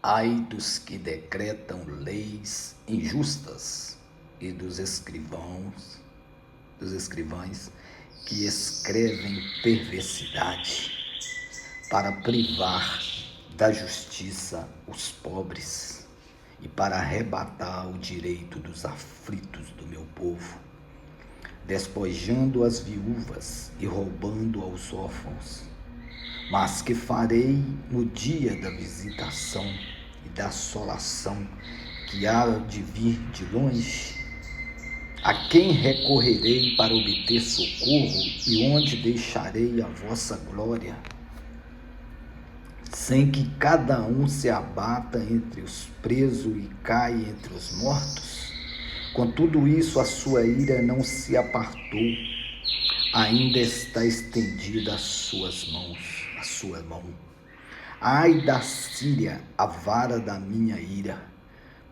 Ai dos que decretam leis injustas e dos escrivães que escrevem perversidade para privar da justiça os pobres e para arrebatar o direito dos aflitos do meu povo, despojando as viúvas e roubando aos órfãos. Mas que farei no dia da visitação e da assolação que há de vir de longe? A quem recorrerei para obter socorro e onde deixarei a vossa glória? Sem que cada um se abata entre os presos e caia entre os mortos? Com tudo isso, a sua ira não se apartou, ainda está estendida as suas mãos, a sua mão. Ai da Síria, a vara da minha ira,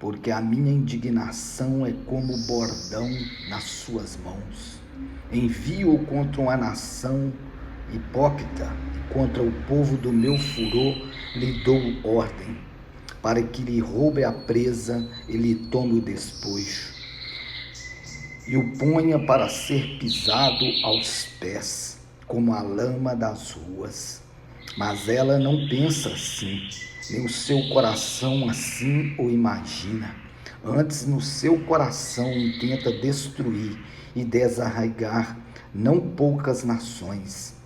porque a minha indignação é como bordão nas suas mãos. Envio contra uma nação hipócrita, contra o povo do meu furor lhe dou ordem, para que lhe roube a presa e lhe tome o despojo, e o ponha para ser pisado aos pés, como a lama das ruas. Mas ela não pensa assim, nem o seu coração assim o imagina. Antes, no seu coração intenta destruir e desarraigar não poucas nações.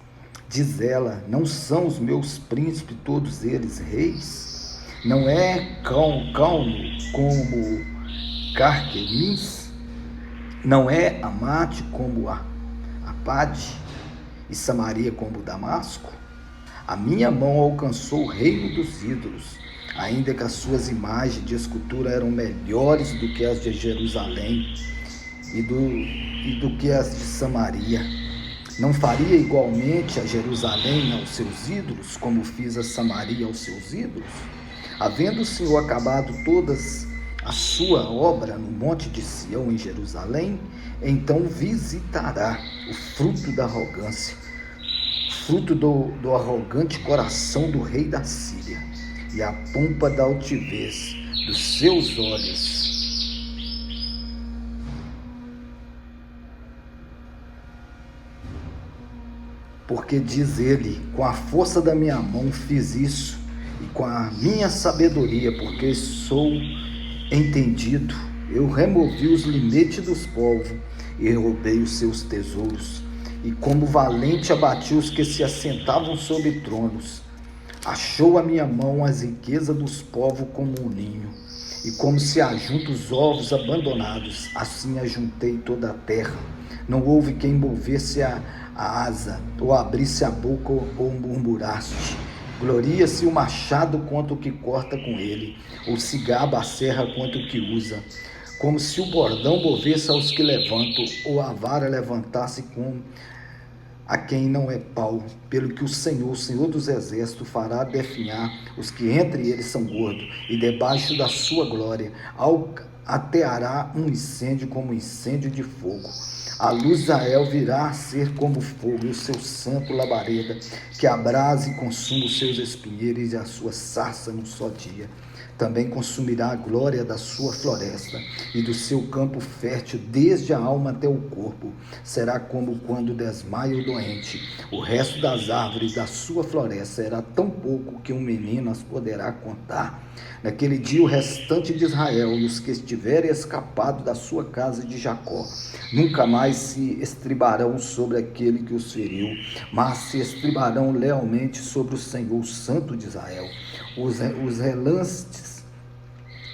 Diz ela: não são os meus príncipes todos eles reis? Não é Calno como Carquemis? Não é Amate como Apade e Samaria como Damasco? A minha mão alcançou o reino dos ídolos, ainda que as suas imagens de escultura eram melhores do que as de Jerusalém e do que as de Samaria. Não faria igualmente a Jerusalém aos seus ídolos, como fiz a Samaria aos seus ídolos? Havendo o Senhor acabado todas a sua obra no monte de Sião em Jerusalém, então visitará o fruto da arrogância, fruto do arrogante coração do rei da Síria, e a pompa da altivez dos seus olhos. Porque diz ele: com a força da minha mão fiz isso, e com a minha sabedoria, porque sou entendido, eu removi os limites dos povos e roubei os seus tesouros. E como valente abati os que se assentavam sobre tronos. Achou a minha mão as riquezas dos povos como um ninho, e como se ajunta os ovos abandonados, assim ajuntei toda a terra. Não houve quem movesse a asa, ou abrisse a boca, ou murmuraste. Gloria-se o machado contra o que corta com ele, ou se gaba a serra contra o que usa. Como se o bordão movesse aos que levantam, ou a vara levantasse com a quem não é pau, pelo que o Senhor dos Exércitos, fará definhar os que entre eles são gordos, e debaixo da sua glória ateará um incêndio como incêndio de fogo. A luz de Israel virá a ser como fogo, e o seu santo labareda, que abrase e consuma os seus espinheiros e a sua sarça num só dia. Também consumirá a glória da sua floresta e do seu campo fértil, desde a alma até o corpo. Será como quando desmaia o doente. O resto das árvores da sua floresta será tão pouco que um menino as poderá contar. Naquele dia, o restante de Israel e os que estiverem escapados da sua casa de Jacó nunca mais se estribarão sobre aquele que os feriu, mas se estribarão lealmente sobre o Senhor, o Santo de Israel. Os relances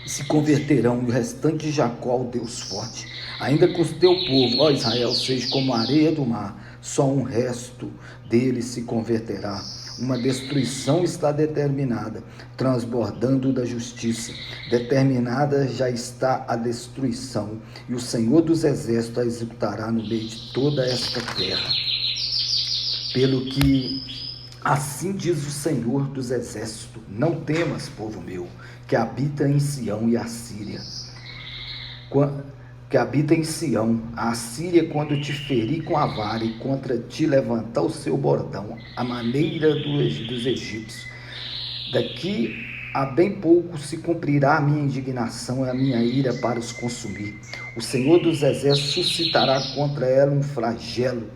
se converterão, e o restante de Jacó ao Deus forte. Ainda que o teu povo, ó Israel, seja como a areia do mar, só um resto dele se converterá. Uma destruição está determinada, transbordando da justiça. Determinada já está a destruição, e o Senhor dos Exércitos a executará no meio de toda esta terra. Pelo que assim diz o Senhor dos Exércitos: não temas, povo meu, que habita em Sião e a Síria. Que habita em Sião, a Síria, quando te ferir com a vara e contra ti levantar o seu bordão, a maneira dos egípcios. Daqui há bem pouco se cumprirá a minha indignação e a minha ira para os consumir. O Senhor dos Exércitos suscitará contra ela um flagelo,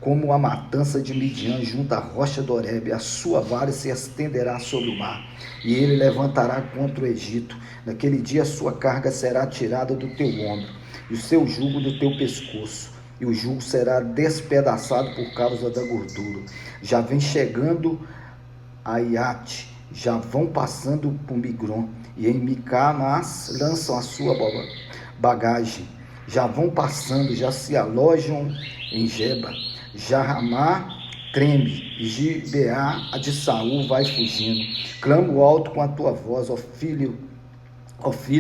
como a matança de Midian junto à rocha de Horebe. A sua vara se estenderá sobre o mar, e ele levantará contra o Egito. Naquele dia a sua carga será tirada do teu ombro, e o seu jugo do teu pescoço, e o jugo será despedaçado por causa da gordura. Já vem chegando a Iate, já vão passando por Migron, e em Micamas lançam a sua bagagem. Já vão passando, já se alojam em Geba. Já Ramá treme, e Gibeá, a de Saul, vai fugindo. Clamo alto com a tua voz, ó filho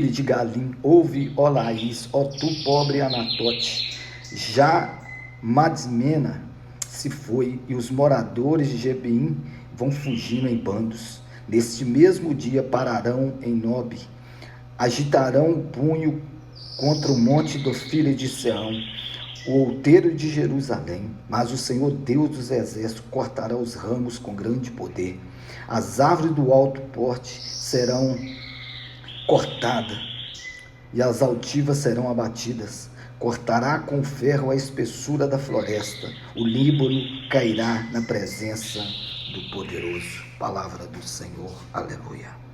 de Galim, ouve, ó Laís, ó tu pobre Anatote. Já Madmena se foi, e os moradores de Jebeim vão fugindo em bandos. Neste mesmo dia pararão em Nob, agitarão o punho contra o monte do filho de Sião, o outeiro de Jerusalém. Mas o Senhor Deus dos exércitos cortará os ramos com grande poder. As árvores do alto porte serão cortadas, e as altivas serão abatidas. Cortará com ferro a espessura da floresta. O Líbano cairá na presença do Poderoso. Palavra do Senhor. Aleluia.